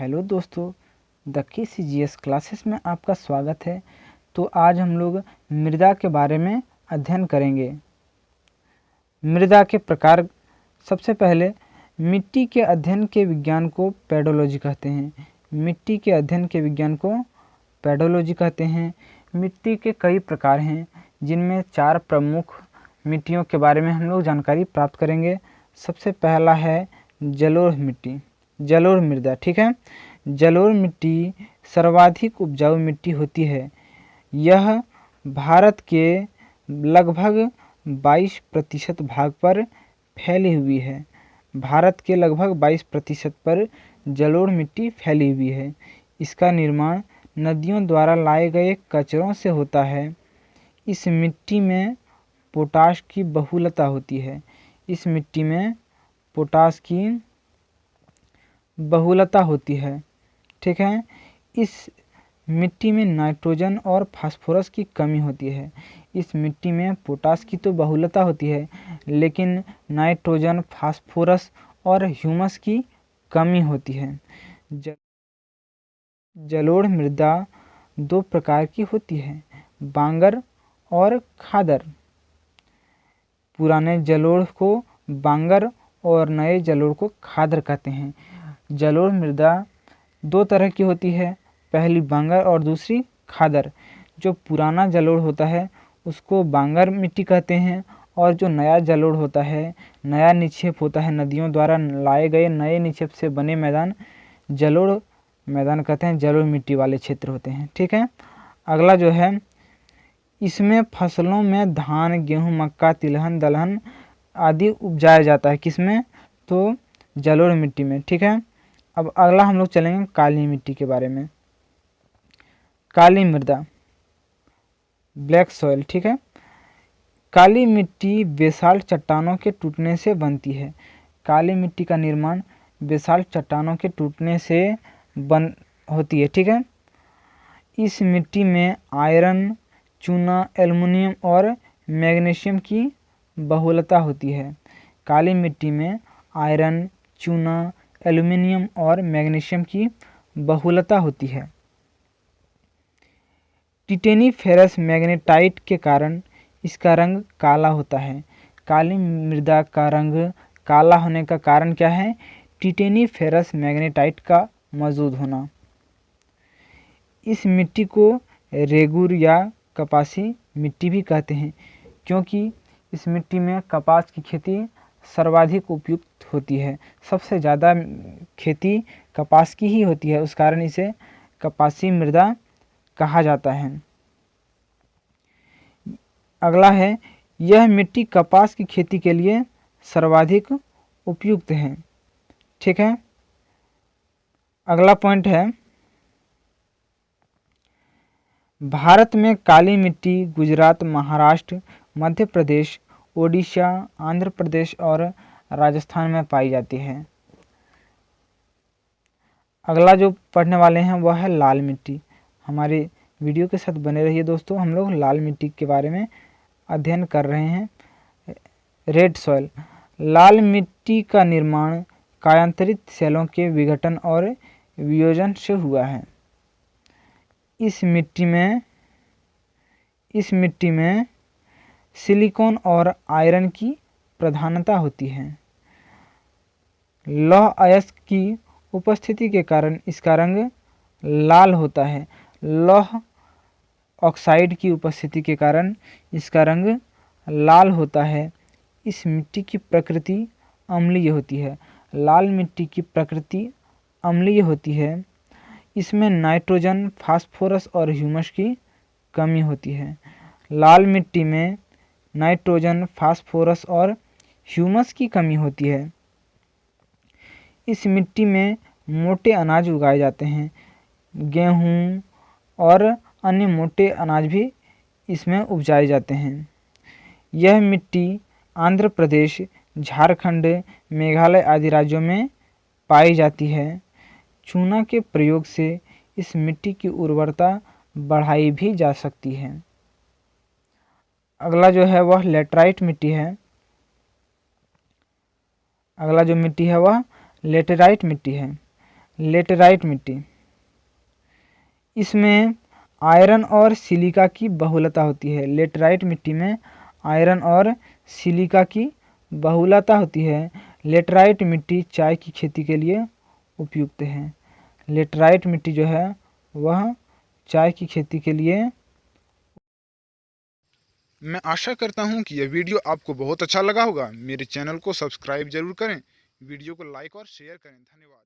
Hello दोस्तों, the KCGS classes में आपका स्वागत है। तो आज हम लोग मृदा के बारे में अध्ययन करेंगे। मृदा के प्रकार। सबसे पहले मिट्टी के अध्ययन के विज्ञान को पेडोलॉजी कहते हैं। मिट्टी के अध्ययन के विज्ञान को पेडोलॉजी कहते हैं। मिट्टी के कई प्रकार हैं, जिनमें 4 प्रमुख मिट्टियों के बारे में हम लोग जानकारी प्राप्त करेंगे। सबसे पहला है जलोढ़ मिट्टी, जलोढ़ मृदा। ठीक है, जलोढ़ मिट्टी सर्वाधिक उपजाऊ मिट्टी होती है। यह भारत के लगभग 22% भाग पर फैली हुई है। भारत के लगभग 22% पर जलोढ़ मिट्टी फैली हुई है। इसका निर्माण नदियों द्वारा लाए गए कचरों से होता है। इस मिट्टी में पोटाश की बहुलता होती है। इस मिट्टी में पोटाश की बहुलता होती है। ठीक है, इस मिट्टी में नाइट्रोजन और फास्फोरस की कमी होती है। इस मिट्टी में पोटाश की तो बहुलता होती है, लेकिन नाइट्रोजन, फास्फोरस और ह्यूमस की कमी होती है। जलोढ़ मृदा 2 प्रकार की होती है, बांगर और खादर। पुराने जलोढ़ को बांगर और नए जलोढ़ को खादर कहते हैं। जलोढ़ मृदा 2 तरह की होती है, पहली बांगर और दूसरी खादर। जो पुराना जलोढ़ होता है उसको बांगर मिट्टी कहते हैं, और जो नया जलोढ़ होता है, नया निक्षेप होता है, नदियों द्वारा लाए गए नए निक्षेप से बने मैदान जलोढ़ मैदान कहते हैं। जलोढ़ मिट्टी वाले क्षेत्र होते हैं। ठीक है, अगला जो है, इसमें फसलों में धान, गेहूँ, मक्का, तिलहन, दलहन आदि उपजाया जाता है। किसमें? तो जलोढ़ मिट्टी में। ठीक है, अब अगला हम लोग चलेंगे काली मिट्टी के बारे में। काली मृदा, ब्लैक सॉइल। ठीक है, काली मिट्टी बेसाल्ट चट्टानों के टूटने से बनती है। काली मिट्टी का निर्माण बेसाल्ट चट्टानों के टूटने से होती है। ठीक है, इस मिट्टी में आयरन, चूना, एल्युमिनियम और मैग्नीशियम की बहुलता होती है। काली मिट्टी में आयरन, चूना, एल्युमिनियम और मैग्नीशियम की बहुलता होती है। टिटेनीफेरस मैग्नेटाइट के कारण इसका रंग काला होता है। काली मृदा का रंग काला होने का कारण क्या है? टिटेनीफेरस मैग्नेटाइट का मौजूद होना। इस मिट्टी को रेगुर या कपासी मिट्टी भी कहते हैं, क्योंकि इस मिट्टी में कपास की खेती सर्वाधिक उपयुक्त होती है। सबसे ज़्यादा खेती कपास की ही होती है, उस कारण इसे कपासी मृदा कहा जाता है। अगला है, यह मिट्टी कपास की खेती के लिए सर्वाधिक उपयुक्त है। ठीक है, अगला पॉइंट है, भारत में काली मिट्टी गुजरात, महाराष्ट्र, मध्य प्रदेश, ओडिशा, आंध्र प्रदेश और राजस्थान में पाई जाती है। अगला जो पढ़ने वाले हैं वह है लाल मिट्टी। हमारे वीडियो के साथ बने रहिए दोस्तों, हम लोग लाल मिट्टी के बारे में अध्ययन कर रहे हैं। रेड सॉइल, लाल मिट्टी का निर्माण कायांतरित सेलों के विघटन और वियोजन से हुआ है। इस मिट्टी में सिलिकॉन और आयरन की प्रधानता होती है। लौह अयस्क की उपस्थिति के कारण इसका रंग लाल होता है। लौह ऑक्साइड की उपस्थिति के कारण इसका रंग लाल होता है। इस मिट्टी की प्रकृति अम्लीय होती है। लाल मिट्टी की प्रकृति अम्लीय होती है। इसमें नाइट्रोजन, फास्फोरस और ह्यूमस की कमी होती है। लाल मिट्टी में नाइट्रोजन, फास्फोरस और ह्यूमस की कमी होती है। इस मिट्टी में मोटे अनाज उगाए जाते हैं। गेहूँ और अन्य मोटे अनाज भी इसमें उपजाए जाते हैं। यह मिट्टी आंध्र प्रदेश, झारखंड, मेघालय आदि राज्यों में पाई जाती है। चूना के प्रयोग से इस मिट्टी की उर्वरता बढ़ाई भी जा सकती है। अगला जो है वह लेटराइट मिट्टी है। अगला जो मिट्टी है वह लेटेराइट मिट्टी है। लेटेराइट मिट्टी, इसमें आयरन और सिलिका की बहुलता होती है। लेटेराइट मिट्टी में आयरन और सिलिका की बहुलता होती है। लेटेराइट मिट्टी चाय की खेती के लिए उपयुक्त है। लेटेराइट मिट्टी जो है वह चाय की खेती के लिए। मैं आशा करता हूँ कि यह वीडियो आपको बहुत अच्छा लगा होगा। मेरे चैनल को सब्सक्राइब जरूर करें, वीडियो को लाइक और शेयर करें। धन्यवाद।